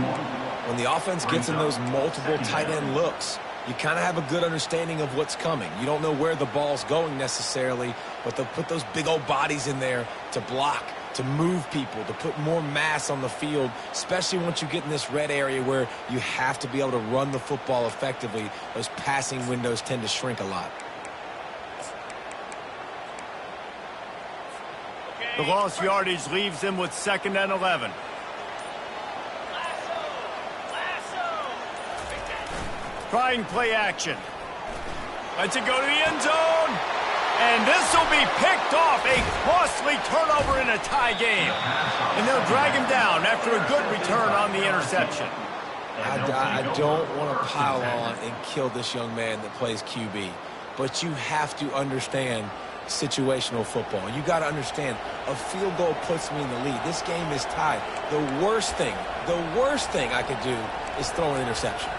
When the offense gets in those multiple tight end looks, you kind of have a good understanding of what's coming. You don't know where the ball's going necessarily, but they'll put those big old bodies in there to block, to move people, to put more mass on the field, especially once you get in this red area where you have to be able to run the football effectively. Those passing windows tend to shrink a lot. The lost yardage leaves them with 2nd and 11. Trying play action. Lets it go to the end zone. And this will be picked off. A costly turnover in a tie game. And they'll drag him down after a good return on the interception. I don't want to pile on and kill this young man that plays QB. but you have to understand situational football. You got to understand, a field goal puts me in the lead. This game is tied. The worst thing I could do is throw an interception.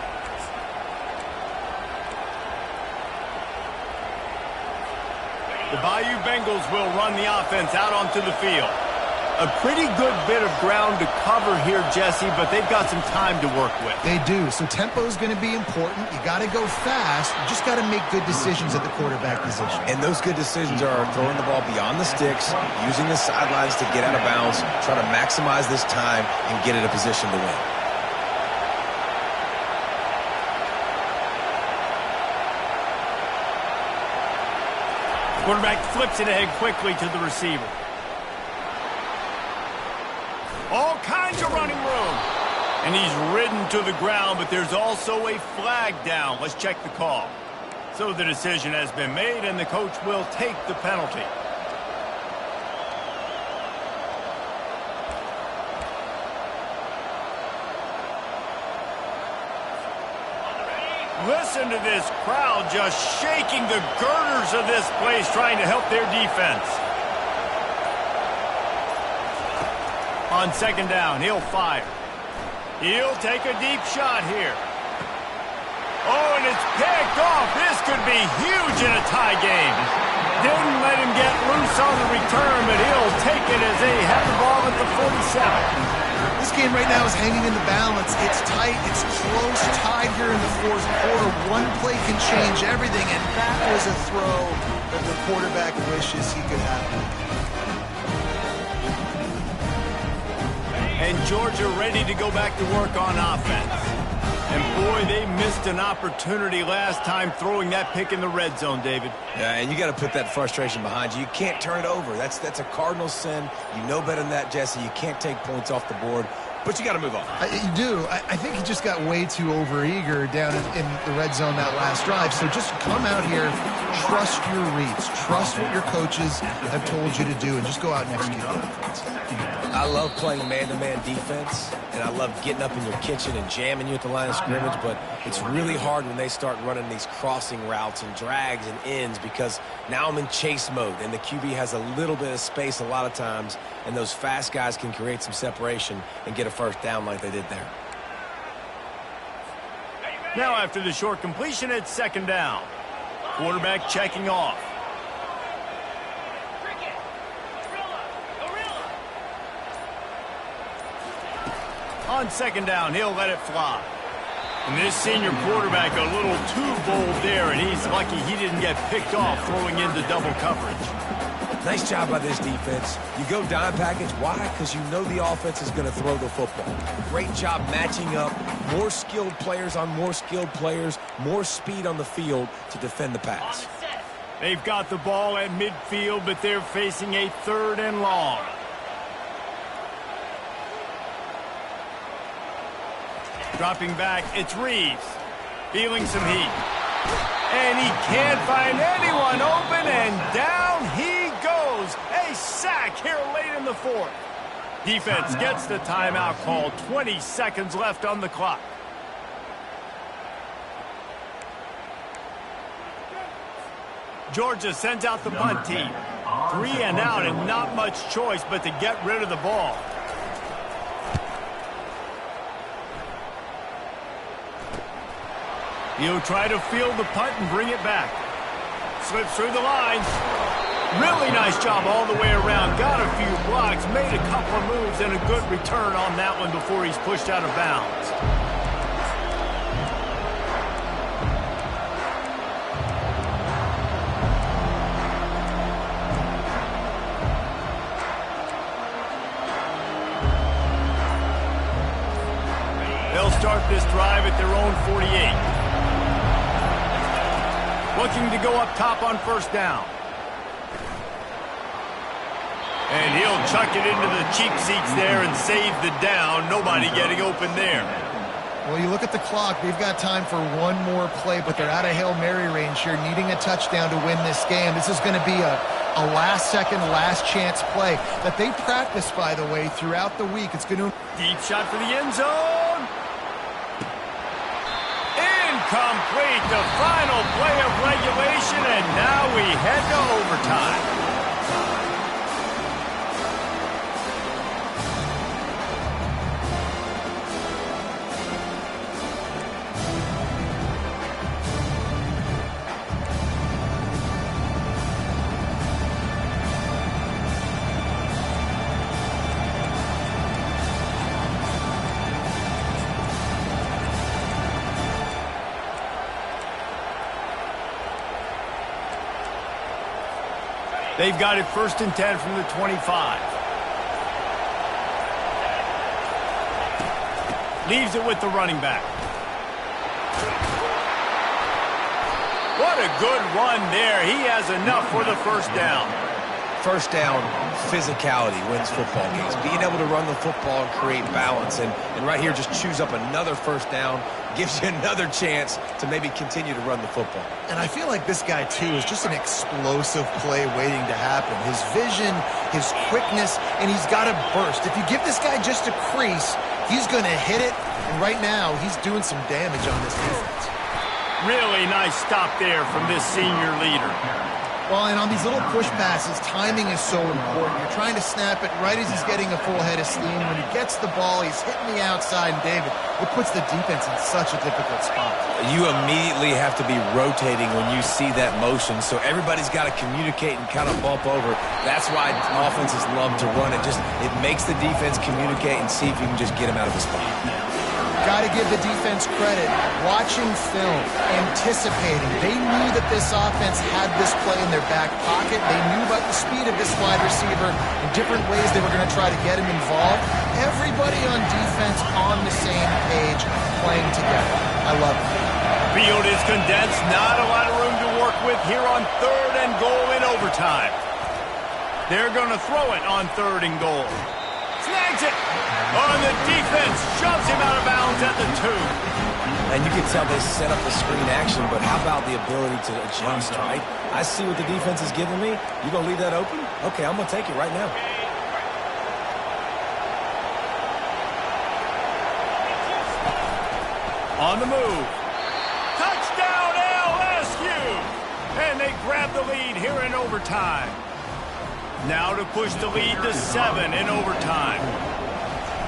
The Bayou Bengals will run the offense out onto the field. A pretty good bit of ground to cover here, Jesse, but they've got some time to work with. They do, so tempo is going to be important. You got to go fast. You just got to make good decisions at the quarterback position. And those good decisions are throwing the ball beyond the sticks, using the sidelines to get out of bounds, trying to maximize this time and get in a position to win. Quarterback flips it ahead quickly to the receiver. All kinds of running room. And he's ridden to the ground, but there's also a flag down. Let's check the call. So the decision has been made, and the coach will take the penalty. Listen to this crowd just shaking the girders of this place, trying to help their defense. On second down, he'll fire. He'll take a deep shot here. Oh, and it's picked off. This could be huge in a tie game. Didn't let him get loose on the return, but he'll take it as they have the ball at the 47. This game right now is hanging in the balance. It's tight. It's close, tied here in the fourth quarter. One play can change everything, and that was a throw that the quarterback wishes he could have. And Georgia ready to go back to work on offense. And boy, they missed an opportunity last time throwing that pick in the red zone, David. Yeah, and you got to put that frustration behind you. You can't turn it over. That's a cardinal sin. You know better than that, Jesse. You can't take points off the board, but you got to move on. You do. I think he just got way too overeager down in the red zone that last drive. So just come out here, trust your reads, trust what your coaches have told you to do, and just go out and execute the offense. I love playing man-to-man defense, and I love getting up in your kitchen and jamming you at the line of scrimmage, but it's really hard when they start running these crossing routes and drags and ends, because now I'm in chase mode, and the QB has a little bit of space a lot of times, and those fast guys can create some separation and get a first down like they did there. Now after the short completion, it's second down. Quarterback checking off. On second down, he'll let it fly. And this senior quarterback a little too bold there, and he's lucky he didn't get picked off throwing into double coverage. Nice job by this defense. You go dime package. Why? Because you know the offense is going to throw the football. Great job matching up. More skilled players on more skilled players. More speed on the field to defend the pass. They've got the ball at midfield, but they're facing a third and long. Dropping back, it's Reeves. Feeling some heat. And he can't find anyone open, and down he goes. A sack here late in the fourth. Defense gets the timeout call. 20 seconds left on the clock. Georgia sends out the punt team. 3 and out, and not much choice but to get rid of the ball. He'll try to field the punt and bring it back. Slips through the lines. Really nice job all the way around. Got a few blocks, made a couple of moves, and a good return on that one before he's pushed out of bounds. They'll start this drive at their own 48. Looking to go up top on first down. And he'll chuck it into the cheap seats there and save the down. Nobody getting open there. Well, you look at the clock. They've got time for one more play, but they're out of Hail Mary range here, needing a touchdown to win this game. This is going to be a last-second, last-chance play that they practice, by the way, throughout the week. It's going to... Deep shot for the end zone. Complete the final play of regulation, and now we head to overtime. They've got it 1st and 10 from the 25. Leaves it with the running back. What a good run there. He has enough for the 1st down. 1st down, physicality wins football games. Being able to run the football and create balance. And right here, just choose up another 1st down. Gives you another chance to maybe continue to run the football. And I feel like this guy, too, is just an explosive play waiting to happen. His vision, his quickness, and he's got a burst. If you give this guy just a crease, he's going to hit it. And right now, he's doing some damage on this defense. Really nice stop there from this senior leader. Well, and on these little push passes, timing is so important. You're trying to snap it right as he's getting a full head of steam. When he gets the ball, he's hitting the outside, and David, it puts the defense in such a difficult spot. You immediately have to be rotating when you see that motion, so everybody's got to communicate and kind of bump over. That's why offenses love to run it. It makes the defense communicate and see if you can just get him out of his spot. Got to give the defense credit. Watching film, anticipating. They knew that this offense had this play in their back pocket. They knew about the speed of this wide receiver and different ways they were going to try to get him involved. Everybody on defense on the same page, playing together. I love it. Field is condensed. Not a lot of room to work with here on 3rd and goal in overtime. They're going to throw it on 3rd and goal. Snags it on the defense, shoves him out of bounds at the 2. And you can tell they set up the screen action, but how about the ability to adjust, right? I see what the defense is giving me. You going to leave that open? Okay, I'm going to take it right now. On the move. Touchdown LSU! And they grab the lead here in overtime. Now to push the lead to 7 in overtime.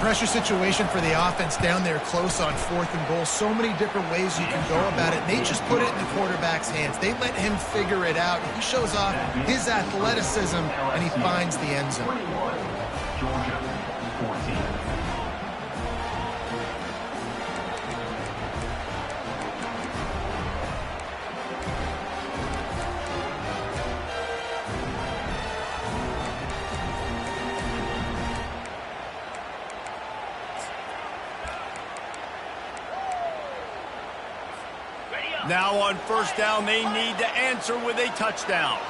Pressure situation for the offense down there close on 4th and goal. So many different ways you can go about it. They just put it in the quarterback's hands. They let him figure it out. He shows off his athleticism, and he finds the end zone. 21, Georgia, 14. Now on 1st down, they need to answer with a touchdown.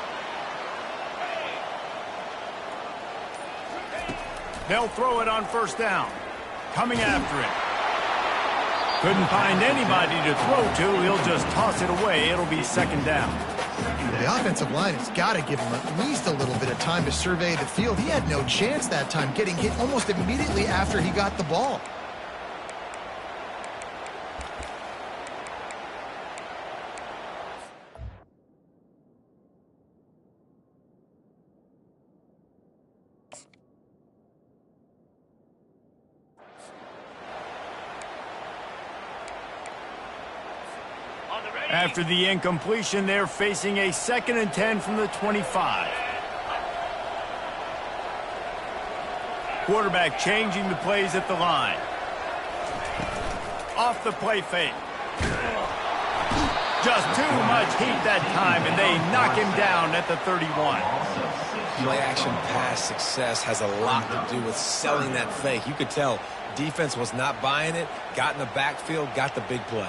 They'll throw it on 1st down. Coming after it. Couldn't find anybody to throw to. He'll just toss it away. It'll be 2nd down. The offensive line has got to give him at least a little bit of time to survey the field. He had no chance that time, getting hit almost immediately after he got the ball. After the incompletion, they're facing a 2nd and 10 from the 25. Quarterback changing the plays at the line. Off the play fake. Just too much heat that time, and they knock him down at the 31. Play action pass success has a lot to do with selling that fake. You could tell defense was not buying it, got in the backfield, got the big play.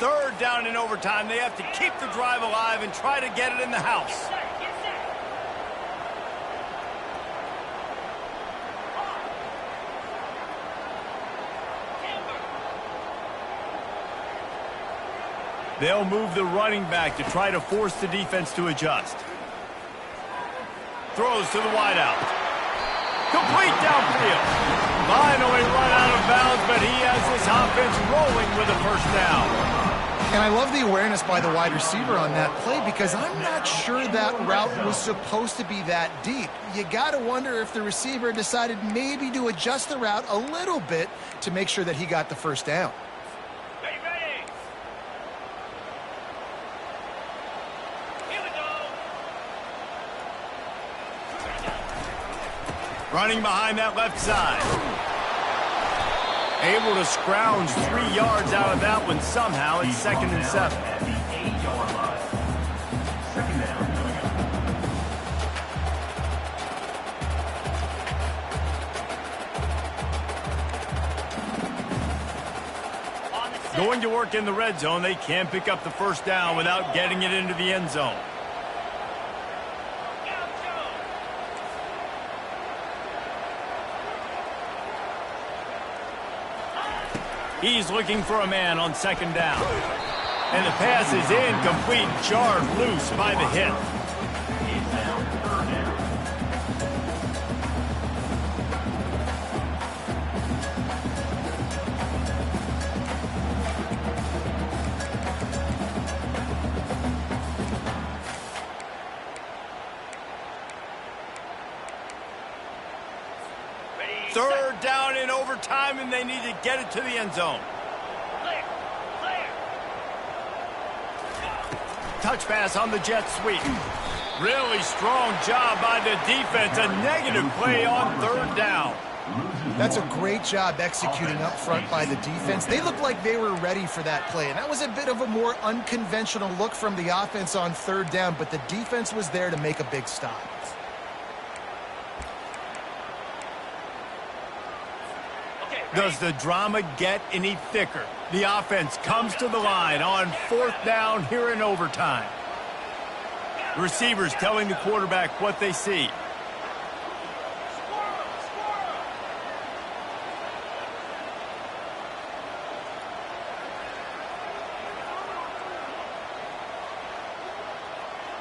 Third down in overtime. They have to keep the drive alive and try to get it in the house. They'll move the running back to try to force the defense to adjust. throws to the wideout. Complete downfield. Finally run out of bounds, but he has this offense rolling with a first down. And I love the awareness by the wide receiver on that play because I'm not sure that route was supposed to be that deep. You got to wonder if the receiver decided maybe to adjust the route a little bit to make sure that he got the first down. Ready. Here we go. Running behind that left side. Able to scrounge 3 yards out of that one somehow. It's 2nd and 7. At the 8-yard line. 2nd down. Going to work in the red zone. They can't pick up the first down without getting it into the end zone. He's looking for a man on 2nd down. And the pass is incomplete, jarred loose by the hit. It's now 3rd down. Third down in overtime, and they need to get it to the end zone. Touch pass on the jet sweep. Really strong job by the defense. A negative play on 3rd down. That's a great job executing up front by the defense. They looked like they were ready for that play, and that was a bit of a more unconventional look from the offense on 3rd down, but the defense was there to make a big stop. Does the drama get any thicker? The offense comes to the line on 4th down here in overtime. The receivers telling the quarterback what they see.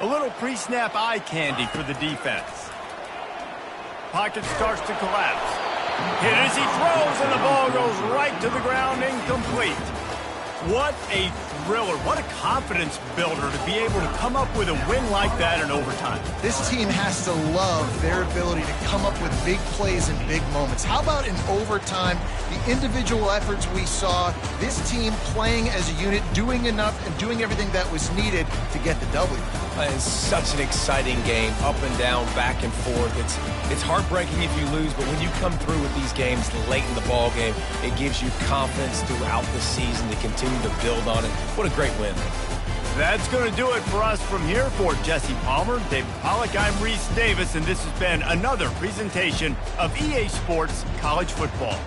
A little pre-snap eye candy for the defense. Pocket starts to collapse. Hit as he throws, and the ball goes right to the ground, incomplete. What a thriller. What a confidence builder to be able to come up with a win like that in overtime. This team has to love their ability to come up with big plays and big moments. How about in overtime, the individual efforts we saw, this team playing as a unit, doing enough and doing everything that was needed to get the W. It's such an exciting game, up and down, back and forth. It's heartbreaking if you lose, but when you come through with these games late in the ball game, it gives you confidence throughout the season to continue to build on it. What a great win. That's going to do it for us from here. For Jesse Palmer, David Pollack, I'm Reese Davis, and this has been another presentation of EA Sports College Football.